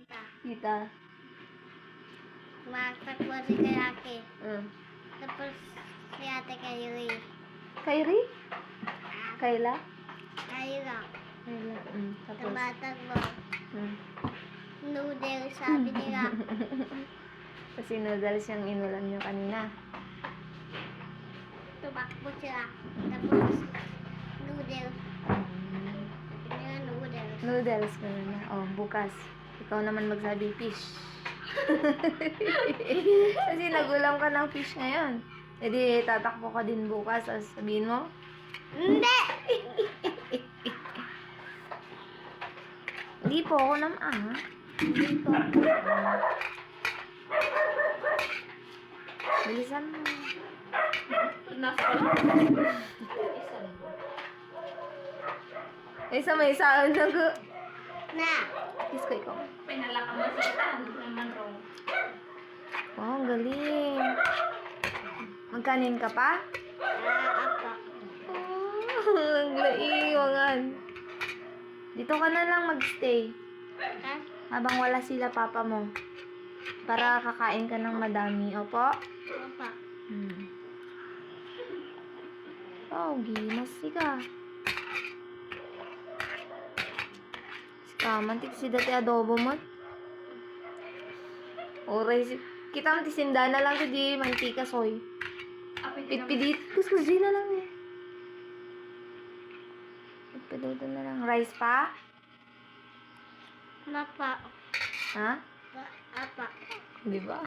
Tita. Tumatakbo si Kayaki. Tapos si Ate Kayri. Kyrie? Kayla? Kayra. Kayla. Tapos. Tumatakbo. Mm. Noodle, sabi nila. Kasi noodles yung inulam nyo kanina. Tumakbo sila. Tapos noodle. Kaya noodle. Noodles ka na. Oh, bukas. Ikaw naman magsabi fish. Kasi nagulam ka ng fish ngayon. E di, tatakbo ka din bukas. Sabihin mo? Hindi! Hindi po ako naman. Hindi ko. Bilisan mo. Isa may isa. Na! Kiss ko ikaw. Pinalakamasatan naman raw. Wow, ang galing. Magkanin ka pa? Apa. Oh, ang laiwangan. Dito ka na lang magstay. Ha? Habang wala sila papa mo. Para kakain ka ng madami. Opo? Apa. Oh, gimas ka. Mantik si dati adobo mo. Oray si... Kita mo tisinda na lang sa di mantika soy. Pitpidit. Kuskus di na lang eh. Pitpidot na lang. Rice pa? Napa. Ha? Apa. Di ba?